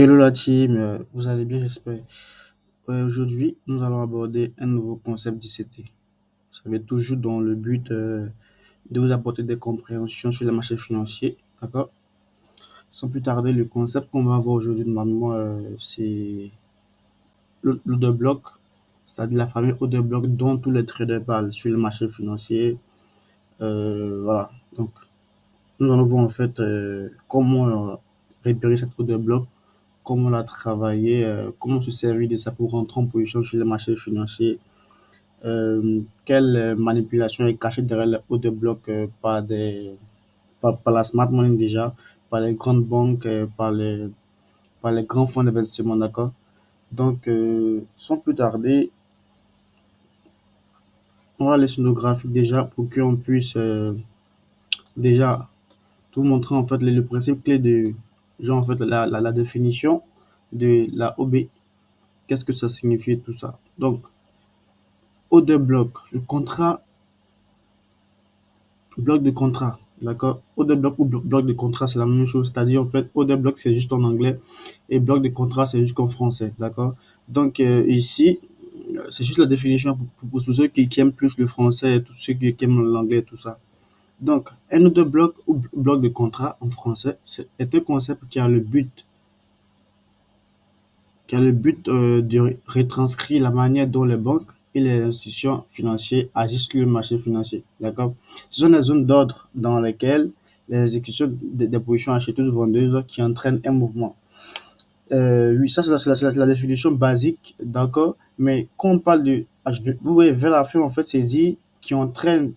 Hello la team, vous allez bien, j'espère. Aujourd'hui, nous allons aborder un nouveau concept d'ICT. Ça va être toujours dans le but de vous apporter des compréhensions sur les marchés financiers. D'accord? Sans plus tarder, le concept qu'on va voir aujourd'hui, normalement, c'est l'order block, c'est-à-dire la famille order block dont tous les traders parlent sur le marché financier. Voilà. Donc, nous allons voir en fait comment repérer cette order block, comment la travailler, comment se servir de ça pour rentrer en position sur les marchés financiers, quelle manipulation est cachée derrière les order block par la smart money déjà, par les grandes banques, par les grands fonds d'investissement, d'accord? Donc, sans plus tarder, on va aller sur nos graphiques déjà pour qu'on puisse déjà tout montrer en fait le principe clé de, genre en fait la définition de la OB, qu'est-ce que ça signifie tout ça. Donc, order block, le contrat, bloc de contrat, d'accord? Order block ou bloc de contrat, c'est la même chose, c'est-à-dire en fait, order block c'est juste en anglais et bloc de contrat c'est juste en français, d'accord? Donc, ici, c'est juste la définition pour tous ceux qui aiment plus le français et tous ceux qui aiment l'anglais et tout ça. Donc, un order block ou bloc de contrat en français est un concept qui a le but de retranscrire la manière dont les banques et les institutions financières agissent sur le marché financier. D'accord? Ce sont des zones d'ordre dans lesquelles les exécutions des positions acheteuses vendeuses qui entraînent un mouvement. Oui, ça, c'est la définition basique, d'accord? Mais quand on parle vous voyez, vers la fin, en fait, c'est dit qui entraîne,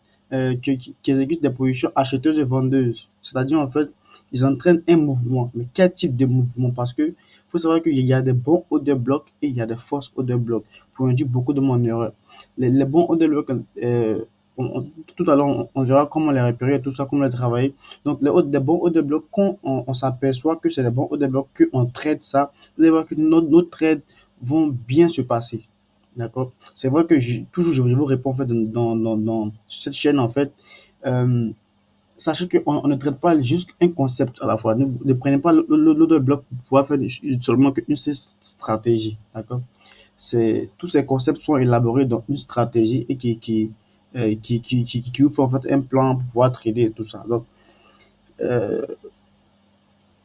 qui exécute des positions acheteuses et vendeuses. C'est-à-dire, en fait, ils entraînent un mouvement. Mais quel type de mouvement? Parce que faut savoir qu'il y a des bons order blocks et il y a des fausses order blocks. Pour induire beaucoup de monde en erreur. Les bons order blocks, tout à l'heure, on verra comment les repérer et tout ça, comment les travailler. Donc, des bons hauts de bloc, quand on s'aperçoit que c'est des bons hauts de bloc, qu'on trade ça, vous allez voir que nos trades vont bien se passer. D'accord? C'est vrai que toujours, je vous réponds en fait dans cette chaîne, en fait. Euh, Sachez qu'on ne traite pas juste un concept à la fois. Ne prenez pas l'autre bloc pour pouvoir faire seulement une seule stratégie. D'accord? Tous ces concepts sont élaborés dans une stratégie et qui vous fait en fait un plan pour pouvoir trader et tout ça. Donc, euh,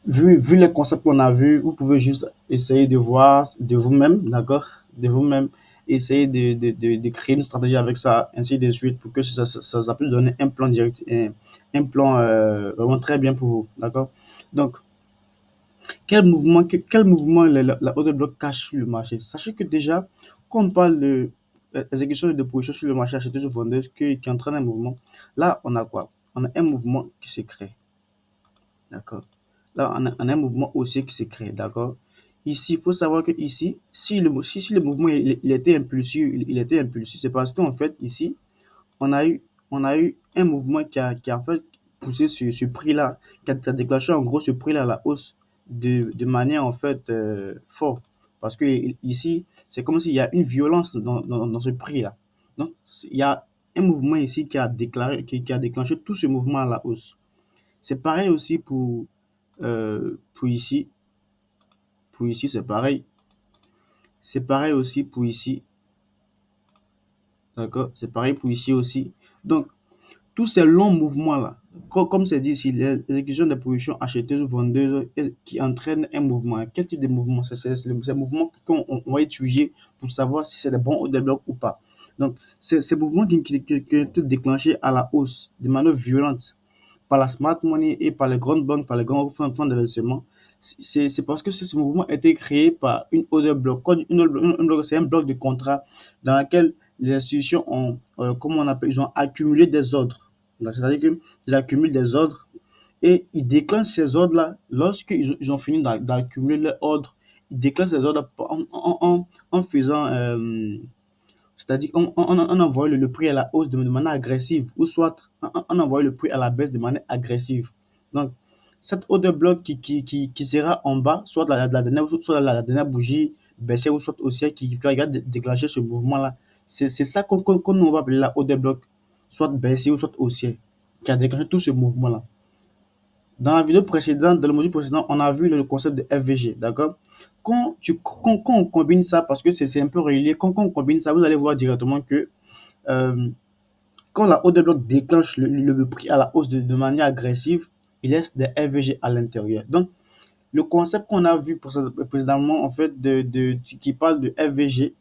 vu les concepts qu'on a vus, vous pouvez juste essayer de voir de vous-même, d'accord? De vous-même, essayer de créer une stratégie avec ça, ainsi de suite, pour que ça puisse donner un plan direct, un plan vraiment très bien pour vous, d'accord? Donc, quel mouvement la order block cache sur le marché? Sachez que déjà, quand on parle de exécution de position sur le marché acheteuse ou vendeuse qui entraîne un mouvement, là, on a quoi? On a un mouvement qui se crée. D'accord. Là, on a un mouvement haussier qui s'est créé. D'accord. Ici, il faut savoir que ici, si le mouvement il était impulsif, il était impulsif, c'est parce qu'en fait, ici, on a eu, on a eu un mouvement qui a fait pousser ce prix-là, qui a déclenché en gros ce prix-là à la hausse de manière en fait forte. Parce que ici, c'est comme s'il y a une violence dans ce prix-là. Donc, il y a un mouvement ici qui a déclenché tout ce mouvement à la hausse. C'est pareil aussi pour ici. Pour ici, c'est pareil. C'est pareil aussi pour ici. D'accord? C'est pareil pour ici aussi. Donc, tous ces longs mouvements-là, comme c'est dit ici, l'exécution des positions acheteuses ou vendeuses qui entraînent un mouvement. Quel type de mouvement? C'est mouvements qu'on va étudier pour savoir si c'est des bons ou des blocs ou pas. Donc, ces mouvements qui ont été déclenchés à la hausse de manière violente par la smart money et par les grandes banques, par les grands fonds d'investissement, c'est parce que ce mouvement a été créé par une order block. C'est un bloc de contrat dans lequel les institutions ont, comment on appelle, ils ont accumulé des ordres. C'est-à-dire qu'ils accumulent des ordres et ils déclenchent ces ordres-là lorsqu'ils ont fini d'accumuler leurs ordres. Ils déclenchent ces ordres en faisant, c'est-à-dire on envoie le prix à la hausse de manière agressive ou soit on envoie le prix à la baisse de manière agressive. Donc, cette order bloc qui sera en bas, soit la dernière bougie baissière ou soit haussière qui va déclencher ce mouvement-là. C'est ça qu'on va appeler la order bloc, soit baissière ou soit haussière, qui a déclenché tout ce mouvement-là. Dans la vidéo précédente, dans le module précédent, on a vu le concept de FVG, d'accord? Quand on combine ça, parce que c'est un peu relié, quand on combine ça, vous allez voir directement que euh, quand la hausse de bloc déclenche le prix à la hausse de manière agressive, il laisse des FVG à l'intérieur. Donc, le concept qu'on a vu précédemment, en fait, qui parle de FVG,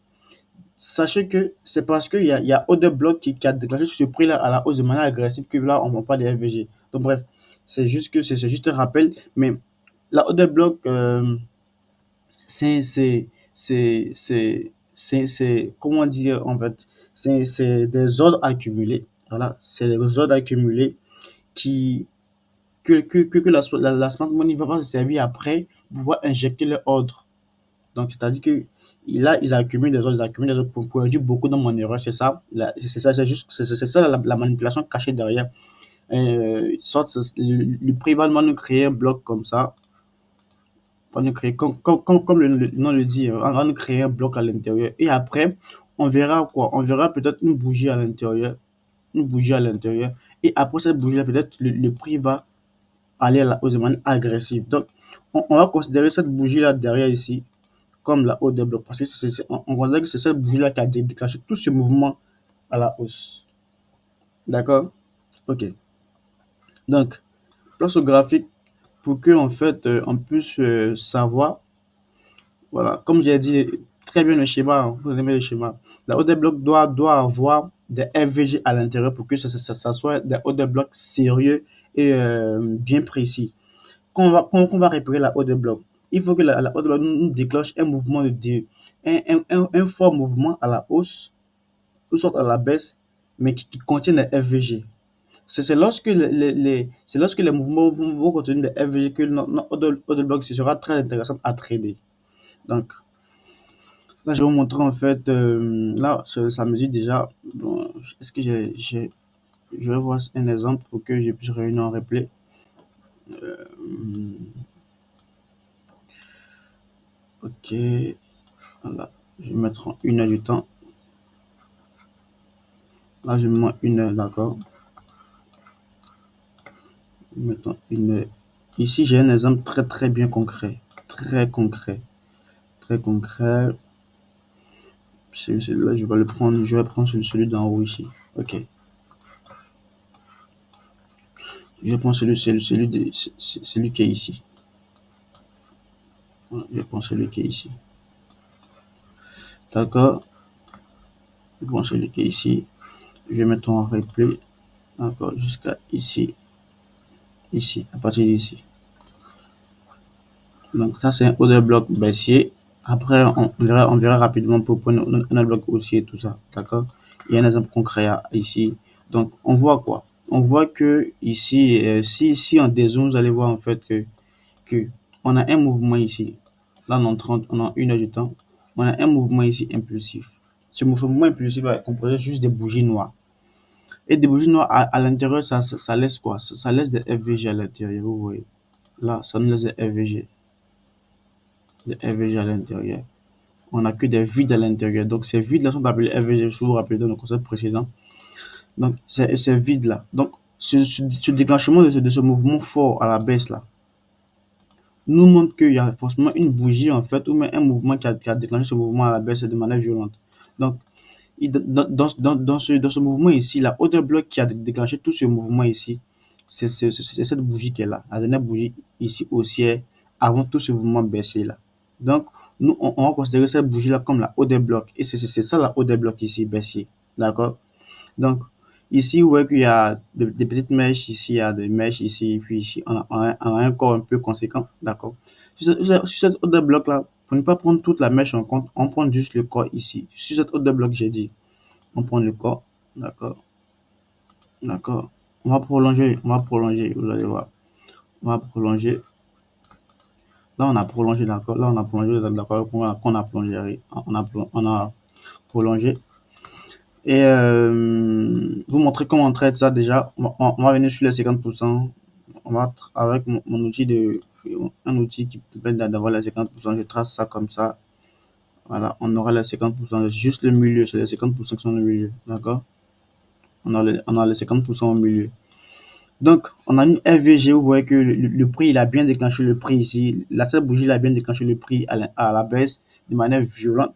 sachez que c'est parce qu'il y a hausse de bloc qui a déclenché ce prix-là à la hausse de manière agressive que là, on ne parle pas des FVG. Donc, bref, c'est juste un rappel, mais la hausse de bloc, c'est, c'est, comment dire, en fait, c'est des ordres accumulés. Voilà, c'est des ordres accumulés qui, que la smart money va pas se servir après pour pouvoir injecter leur ordre. Donc, c'est-à-dire que là, ils accumulent des ordres pour induire beaucoup dans mon erreur. C'est ça, c'est ça, c'est ça la manipulation cachée derrière. Sorte, le prix va nous créer un bloc comme ça. On va nous créer, comme le nom le dit, on va nous créer un bloc à l'intérieur. Et après, on verra quoi? On verra peut-être une bougie à l'intérieur. Une bougie à l'intérieur. Et après cette bougie-là, peut-être le prix va aller à la hausse de manière agressive. Donc, on va considérer cette bougie-là derrière ici comme la hausse des blocs. Parce que on considère que c'est cette bougie-là qui a déclenché tout ce mouvement à la hausse. D'accord? Ok. Donc, place au graphique pour que en fait on puisse savoir. Voilà, comme j'ai dit très bien le schéma, hein, vous aimez le schéma. La hausse des blocs doit avoir des FVG à l'intérieur pour que ça soit des hauts de blocs sérieux et bien précis. Quand on va réparer la hausse de bloc, il faut que la hausse de bloc nous déclenche un mouvement un fort mouvement à la hausse ou soit à la baisse, mais qui contient des FVG. C'est lorsque les mouvements vont contenir des FVG que notre hausse de bloc sera très intéressant à trader. Donc, là, je vais vous montrer en fait, là, ça me dit déjà, bon, est-ce que je vais voir un exemple pour que je puisse réunir en replay. Hum, ok, voilà, je vais mettre en 1 heure du temps. Là, je mets 1 heure, d'accord. Mettons 1 heure. Ici, j'ai un exemple très très bien concret, très concret, très concret. Celui-là, je vais le prendre, je vais prendre celui d'en haut ici. Ok, je vais prendre celui qui est ici. Voilà, je vais prendre celui qui est ici. D'accord. Je prends celui qui est ici. Je vais mettre en replay. D'accord. Jusqu'à ici. Ici. À partir d'ici. Donc, ça, c'est un order bloc baissier. Après, on verra rapidement pour prendre un bloc haussier et tout ça. D'accord. Il y a un exemple concret ici. Donc, on voit quoi? On voit que ici, si on dézoome, vous allez voir en fait que on a un mouvement ici. Là, on a 1 heure du temps. On a un mouvement ici impulsif. Ce mouvement impulsif va composer juste des bougies noires. Et des bougies noires à l'intérieur, ça laisse quoi? Ça laisse des FVG à l'intérieur, vous voyez. Là, ça nous laisse des FVG. Des FVG à l'intérieur. On n'a que des vides à l'intérieur. Donc, ces vides-là sont appelés FVG, je vous rappelle dans le concept précédent. Donc, ces vides-là. Donc, ce déclenchement de ce mouvement fort à la baisse, là, nous montre qu'il y a forcément une bougie, en fait, ou même un mouvement qui a déclenché ce mouvement à la baisse de manière violente. Donc, dans ce mouvement ici, la hauteur bloc qui a déclenché tout ce mouvement ici, c'est cette bougie qui est là, la dernière bougie ici haussière avant tout ce mouvement baissier là. Donc, nous, on va considérer cette bougie là comme la hauteur bloc et c'est ça la hauteur bloc ici baissier. D'accord? Donc, ici, vous voyez qu'il y a des petites mèches ici, il y a des mèches ici, puis ici, on a un corps un peu conséquent. D'accord? Sur cette hauteur bloc là, pour ne pas prendre toute la mèche en compte, on prend juste le corps ici. Sur cette hauteur bloc, j'ai dit. On prend le corps, d'accord, d'accord. On va prolonger, vous allez voir. On va prolonger. Là, on a prolongé, d'accord. Là, on a prolongé, d'accord. On a plongé, on a prolongé. Et vous montrer comment on traite ça déjà. On va venir sur les 50%. On va avec mon outil un outil qui permet d'avoir les 50%. Je trace ça comme ça. Voilà, on aura les 50%. Juste le milieu, c'est les 50% qui sont le milieu, d'accord. On a les 50% au milieu. Donc, on a une FVG, vous voyez que le prix, il a bien déclenché le prix ici. La seule bougie, il a bien déclenché le prix à la baisse de manière violente.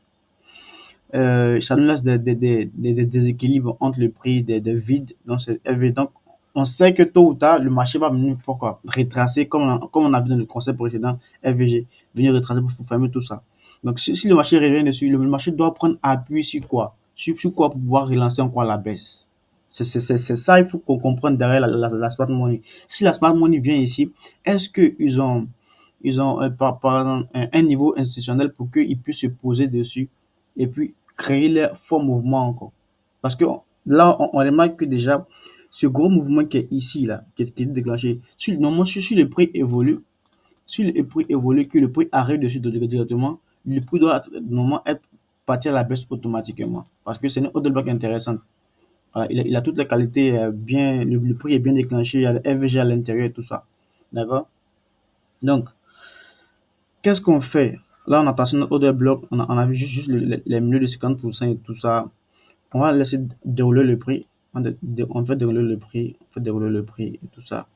Ça nous laisse des déséquilibres entre le prix des vides dans cette FVG. Donc, on sait que tôt ou tard, le marché va venir pour quoi? Retracer, comme on a vu dans le concept précédent, FVG, venir retracer pour fermer tout ça. Donc, si le marché revient dessus, le marché doit prendre appui sur quoi? Sur quoi pour pouvoir relancer encore la baisse? C'est ça, il faut qu'on comprenne derrière la smart money. Si la smart money vient ici, est-ce ils ont par exemple, un niveau institutionnel pour qu'ils puissent se poser dessus et puis créer leur fort mouvement encore? Parce que là, on remarque que déjà, ce gros mouvement qui est ici, là, qui est déclenché, normalement, si le prix évolue, si le prix évolue, que le prix arrive dessus directement, le prix doit normalement être parti à la baisse automatiquement. Parce que c'est une autre bloc intéressante. Voilà, il a toutes les qualités bien, le prix est bien déclenché, il y a le FVG à l'intérieur et tout ça. D'accord? Donc, qu'est-ce qu'on fait? Là, on a passé notre order bloc, on a vu juste les milieux de 50% et tout ça. On va laisser dérouler le prix. On fait dérouler le prix, on fait dérouler le prix et tout ça.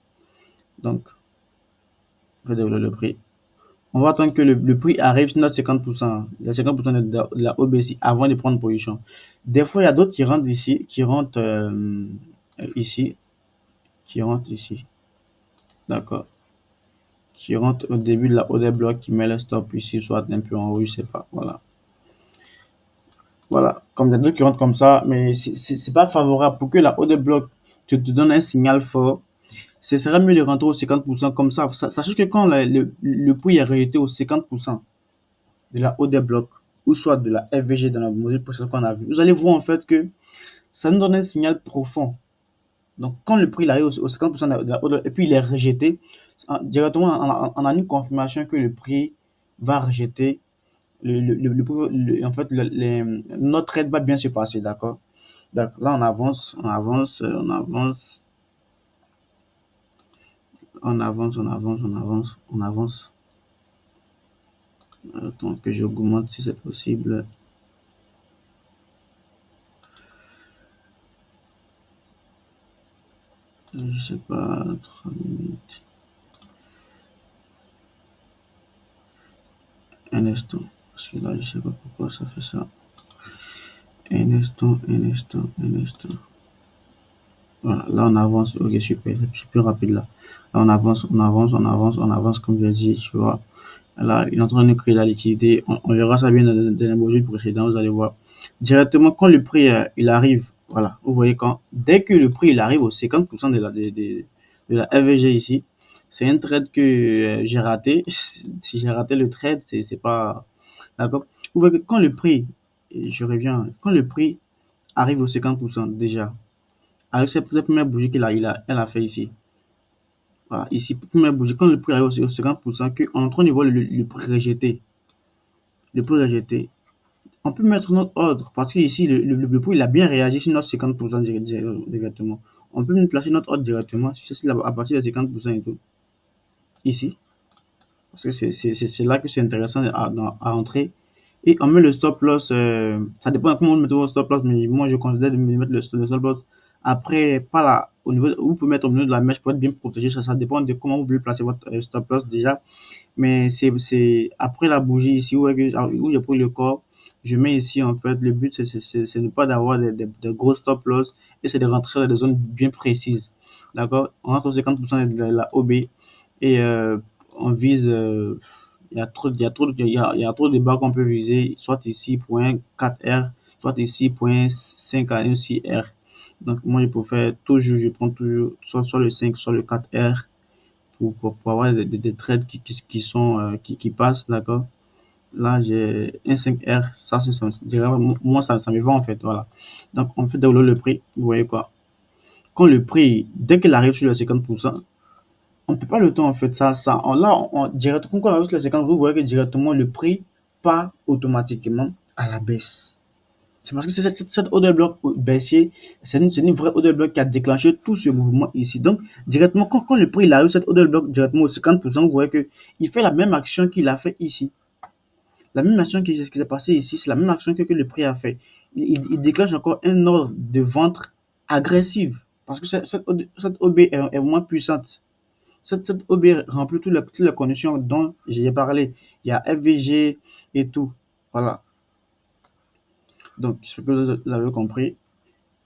Donc, on fait dérouler le prix. On va attendre que le prix arrive sur notre 50%, les 50% de la OBC avant de prendre position. Des fois, il y a d'autres qui rentrent ici, ici, qui rentrent ici. D'accord? Qui rentre au début de la order block, qui met le stop ici, soit un peu en haut, je sais pas. Voilà. Voilà. Comme des trucs qui rentrent comme ça, mais c'est pas favorable. Pour que la order block te donne un signal fort, ce serait mieux de rentrer au 50% comme ça. Sachez que quand le prix est arrêté au 50% de la order block, ou soit de la FVG dans la modèle précédent qu'on a vu, vous allez voir en fait que ça nous donne un signal profond. Donc, quand le prix il arrive au 50% de la order, et puis il est rejeté, directement, on a une confirmation que le prix va rejeter en fait, notre trade va bien se passer, d'accord? Donc là, on avance, on avance, on avance, on avance, on avance, on avance, on avance. Attends que j'augmente si c'est possible. Je sais pas, 3 minutes. Un instant. Parce que là, je sais pas pourquoi ça fait ça. Un instant, un instant, un instant. Voilà, là on avance, ok super, c'est plus rapide là. Là on avance, on avance, on avance, on avance comme je dit, tu vois. Là, il est en train de nous créer la liquidité. On verra ça bien dans les modules précédents, vous allez voir. Directement, quand le prix il arrive, voilà, vous voyez dès que le prix il arrive au 50% de la FVG ici, c'est un trade que j'ai raté. Si j'ai raté le trade, c'est pas. D'accord? Vous voyez que quand le prix, et je reviens, quand le prix arrive au 50% déjà, avec cette première bougie elle a fait ici. Voilà, ici, première bougie, quand le prix arrive au 50%, qu'on est en train de voir le prix rejeté. Le prix rejeté. On peut mettre notre ordre parce que ici, le prix il a bien réagi sur notre 50% directement. On peut même placer notre ordre directement à partir de 50% et tout. Ici. Parce que c'est là que c'est intéressant à entrer. Et on met le stop loss. Ça dépend de comment on met votre stop loss, mais moi je considère de mettre le stop loss après, pas là, au niveau, vous pouvez mettre au niveau de la mèche pour être bien protégé. Ça dépend de comment vous voulez placer votre stop loss déjà. Mais c'est après la bougie ici où j'ai pris le corps. Je mets ici en fait, le but c'est ne pas d'avoir de gros stop loss et c'est de rentrer dans des zones bien précises. D'accord? On rentre au 50% de la OB et on vise. Il y a trop de bas qu'on peut viser, soit ici, point 4R, soit ici, point 5 à 1 6R. Donc, moi, je préfère toujours, je prends toujours soit le 5, soit le 4R pour avoir des trades qui passent, d'accord? Là, j'ai un 5R, ça, moi, ça me va en fait, voilà. Donc, on fait dérouler le prix, vous voyez quoi? Quand le prix, dès qu'il arrive sur le 50%, on peut pas le temps en fait. Directement, quand on arrive sur le 50, vous voyez que directement le prix part automatiquement à la baisse. C'est parce que c'est cette order block baissier, c'est une vraie order block qui a déclenché tout ce mouvement ici. Donc, directement, quand le prix il arrive, cette order block directement au 50%, vous voyez qu'il fait la même action qu'il a fait ici. La même action qui s'est passé ici, c'est la même action que le prix a fait. Il déclenche encore un ordre de vente agressive. Parce que cette OB est moins puissante. Cette OB remplit toutes les conditions dont j'ai parlé. Il y a FVG et tout. Voilà. Donc, j'espère que vous avez compris.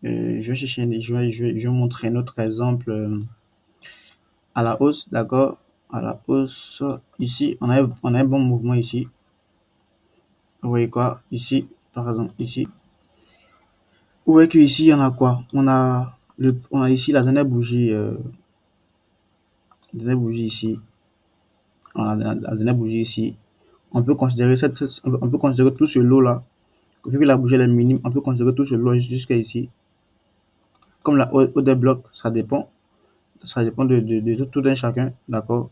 Je vais chercher, je vais montrer un autre exemple à la hausse, d'accord? À la hausse, ici, on a un bon mouvement ici. Vous voyez quoi? Ici, par exemple, ici. Vous voyez qu'ici, il y en a quoi? On a ici la dernière bougie ici. On a la dernière bougie ici. On peut considérer on peut considérer tout ce lot-là. Vu que la bougie elle est minime, on peut considérer tout ce lot jusqu'à ici. Comme la haut des blocs, ça dépend de tout un chacun, d'accord?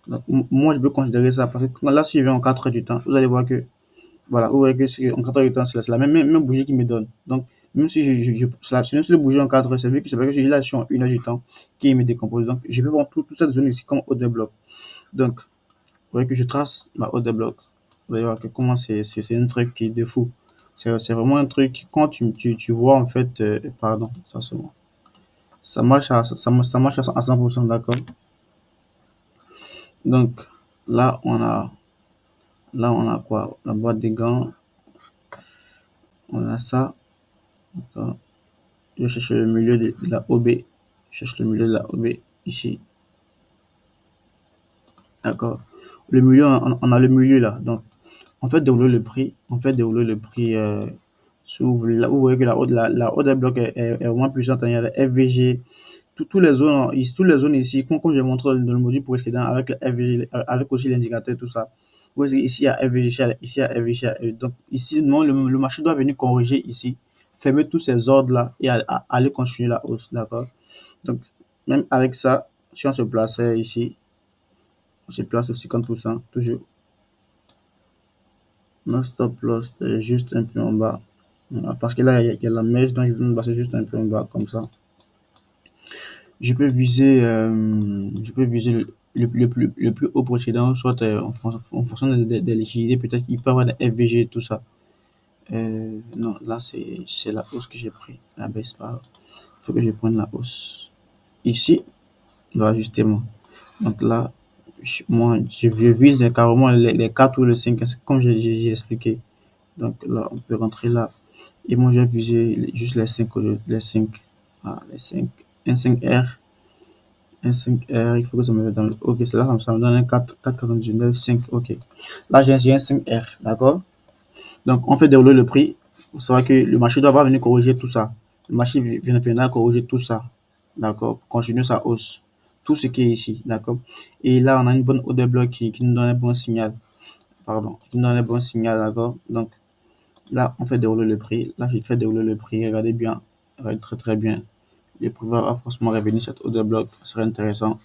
Donc, moi, je peux considérer ça parce que là, si je vais en 4 heures du temps, vous allez voir que, voilà, vous voyez que en 4 heures du temps, c'est la même bougie qui me donne. Donc, même si c'est une seule bougie en 4 heures, c'est vrai que j'ai là, je suis en 1 heure du temps qui me décompose. Donc, je peux voir toute cette zone ici comme haut des blocs. Donc, vous voyez que je trace ma haut des blocs. Vous allez voir que comment c'est un truc qui est de fou. C'est vraiment un truc, quand tu vois en fait, pardon, ça c'est bon. Ça marche à 100%, d'accord? Donc, là, on a quoi? La boîte des gants, on a ça. Attends, je cherche le milieu de la OB. Je cherche le milieu de la OB ici, d'accord? Le milieu, on a le milieu là. Donc, on fait dérouler le prix. On fait dérouler le prix. Là, vous voyez que la haute des blocs est moins puissante. Il y a le FVG. Toutes les zones ici, comme j'ai montré dans le module précédent avec le FVG, avec aussi l'indicateur et tout ça. Vous voyez ici, il y a FVG, ici, il y a FVG. Donc, ici, non, le marché doit venir corriger ici, fermer tous ces ordres-là et aller continuer la hausse. D'accord? Donc, même avec ça, si on se plaçait ici, on se place au 50%, toujours. Non stop loss, juste un peu en bas. Voilà, parce que là, il y a la mèche, donc je vais me passer juste un peu en bas, comme ça. Je peux viser le plus haut précédent, soit en fonction des liquidités, peut-être il peut y avoir des FVG et tout ça. Non, là, c'est la hausse que j'ai pris, la baisse pas. Il faut que je prenne la hausse. Ici, voilà, justement. Donc là, moi, je vise carrément les 4 ou les 5 comme j'ai expliqué. Donc là, on peut rentrer là. Et moi, j'ai visé juste les 5 les 5. Voilà, les 5. Un 5R. Un 5R, il faut que ça me donne. Ok, c'est là, ça me donne un 4,99, 5. Ok. Là, j'ai un 5R, d'accord? Donc, on fait dérouler le prix. Vous savez que le marché doit venir corriger tout ça. Le marché viendra corriger tout ça, d'accord? Continuer sa hausse. Tout ce qui est ici, d'accord? Et là, on a une bonne haut de bloc qui nous donne un bon signal. Pardon, qui nous donne un bon signal, d'accord? Donc, là, on fait dérouler le prix. Là, j'ai fait dérouler le prix. Regardez bien. Regardez très, très bien. Le prix va forcément revenir cette haut de bloc. Ce serait intéressant.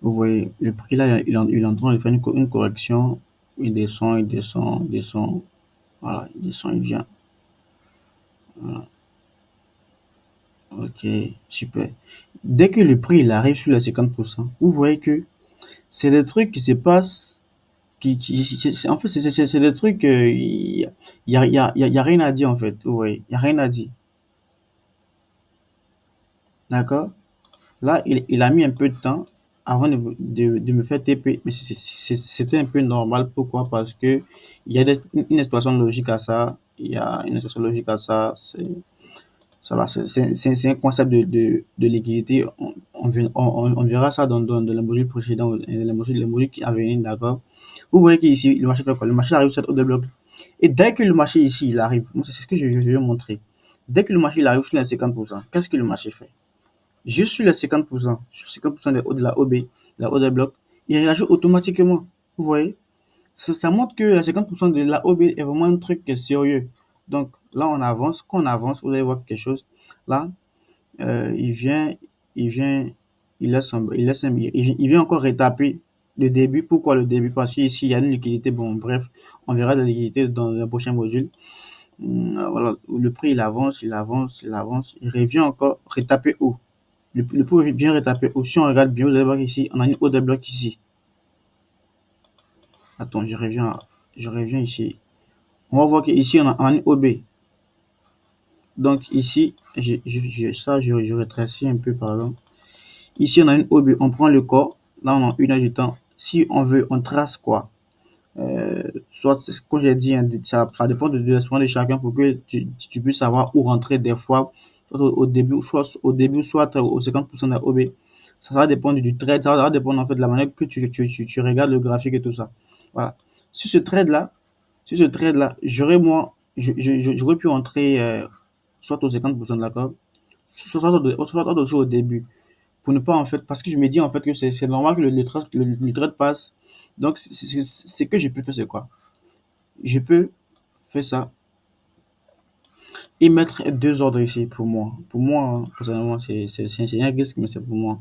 Vous voyez, le prix là, il est en train de faire une correction. Il descend, il descend, il descend. Voilà, il descend, il vient. Voilà. Ok, super. Dès que le prix il arrive sur les 50%, vous voyez que c'est des trucs qui se passent. En fait, c'est des trucs. Il y a rien à dire en fait. Vous voyez, il n'y a rien à dire. D'accord? Là, il a mis un peu de temps avant de me faire TP, mais c'était un peu normal. Pourquoi? Parce que il y a une exploration logique à ça. Il y a une exploration logique à ça. Ça va, c'est un concept de liquidité. On verra ça dans les modules précédents, les modules qui à venir, d'accord? Vous voyez qu'ici, le marché fait quoi? Le marché arrive sur cette haut de bloc. Et dès que le marché ici, il arrive, moi, c'est ce que je vais montrer. Dès que le marché il arrive sur les 50%, qu'est-ce que le marché fait? Juste sur les 50%, sur 50% de la OB, la haut des blocs, il réagit automatiquement. Vous voyez? Ça montre que les 50% de la OB est vraiment un truc qui est sérieux. Donc là, on avance. Quand on avance, vous allez voir quelque chose. Là, il vient, il vient, il vient encore rétaper le début. Pourquoi le début? Parce qu'ici, il y a une liquidité. Bon, bref, on verra la liquidité dans le prochain module. Voilà, le prix, il avance, il avance, il avance. Il revient encore rétaper haut. Le prix vient rétaper haut. Si on regarde bien, vous allez voir ici, on a une haut de bloc ici. Attends, je reviens ici. On va voir qu'ici, on a une OB. Donc ici, je rétrécis un peu, pardon. Ici, on a une OB, on prend le corps, là on a une heure du temps. Si on veut, on trace quoi? Soit, comme j'ai dit, hein, ça dépend de l'expérience de chacun pour que tu puisses savoir où rentrer des fois, soit au début, soit au 50% de la OB. Ça va dépendre du trade, ça va dépendre en fait de la manière que tu regardes le graphique et tout ça. Voilà. Sur ce trade-là, sur ce trade-là, j'aurais pu entrer soit au 50% de la cote, soit au début pour ne pas en fait, parce que je me dis en fait que c'est normal que le trade passe. Donc, c'est que je peux faire, c'est quoi? Je peux faire ça et mettre deux ordres ici pour moi. Pour moi, hein, personnellement, c'est un risque, mais c'est pour moi.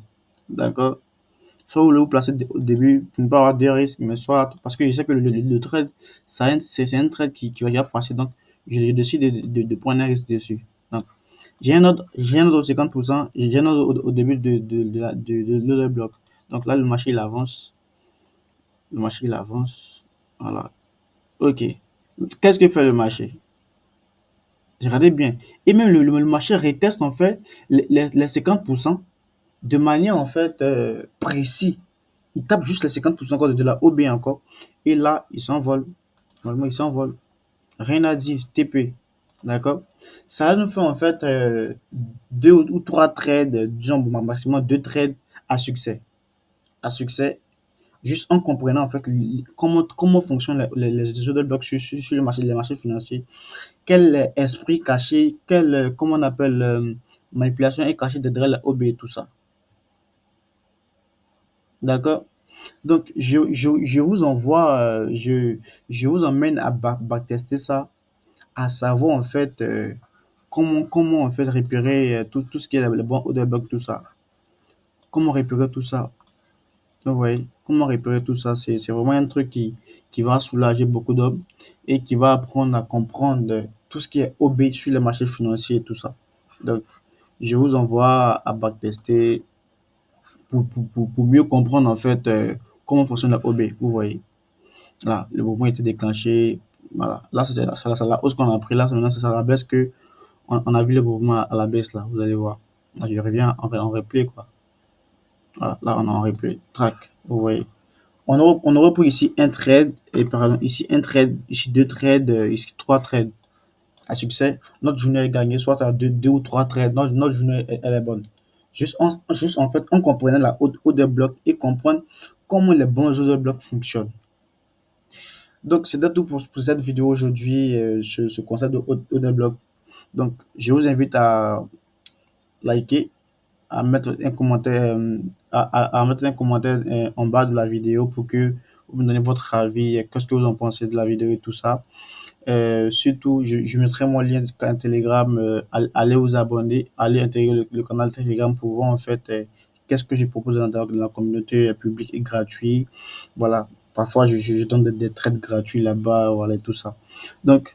D'accord? Soit vous le placez au début pour ne pas avoir de risques, mais soit parce que je sais que le trade, c'est un trade qui va déjà passer. Donc, je décide de prendre un risque dessus. Donc, j'ai un autre au 50%, j'ai un autre au début de le bloc. Donc là, le marché, il avance. Le marché, il avance. Voilà. OK. Qu'est-ce que fait le marché? Regardez bien. Et même le marché reteste en fait les 50% de manière en fait précis. Il tape juste les 50% encore de la OB encore. Et là, il s'envole. Normalement, il s'envole. Rien à dire. TP. D'accord? Ça nous fait en fait deux ou trois trades, disons maximum deux trades à succès. À succès, juste en comprenant en fait comment fonctionnent les order blocks sur le marché, les marchés financiers. Quel esprit caché, quelle, comment on appelle, manipulation est cachée derrière la OB et tout ça. D'accord? Donc, je vous envoie, je vous emmène à backtester ça, à savoir en fait comment en fait repérer tout ce qui est le bon order block, tout ça. Comment repérer tout ça. Donc, ouais, comment repérer tout ça, c'est vraiment un truc qui va soulager beaucoup d'hommes et qui va apprendre à comprendre tout ce qui est OB sur les marchés financiers et tout ça. Donc, je vous envoie à backtester pour mieux comprendre en fait comment fonctionne la OB. Vous voyez, là, le mouvement était déclenché. Voilà, là, c'est la hausse qu'on a pris. Là, maintenant, c'est à la baisse que on a vu le mouvement à la baisse. Là, vous allez voir. Là, je reviens en replay, quoi. Voilà, là, on est en replay. Track, vous voyez. On aurait pris ici un trade, et pardon, ici un trade, ici deux trades, ici trois trades à succès. Notre journée est gagnée, soit à deux ou trois trades, notre journée elle est bonne. Juste en fait, on comprenait la haute des blocs et comprendre comment les bons order blocs fonctionnent. Donc, c'était tout pour cette vidéo aujourd'hui, ce concept de order bloc. Donc, je vous invite à liker, à mettre un commentaire, à mettre un commentaire en bas de la vidéo pour que vous me donnez votre avis, qu'est-ce que vous en pensez de la vidéo et tout ça. Surtout, je mettrai mon lien de Telegram. Allez vous abonner, allez intégrer le canal Telegram pour voir en fait qu'est-ce que je propose dans la communauté publique et gratuit. Voilà. Parfois, je donne des trades gratuits là-bas, voilà, et tout ça. Donc,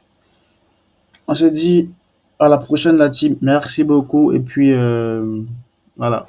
on se dit à la prochaine, la team. Merci beaucoup. Et puis, voilà.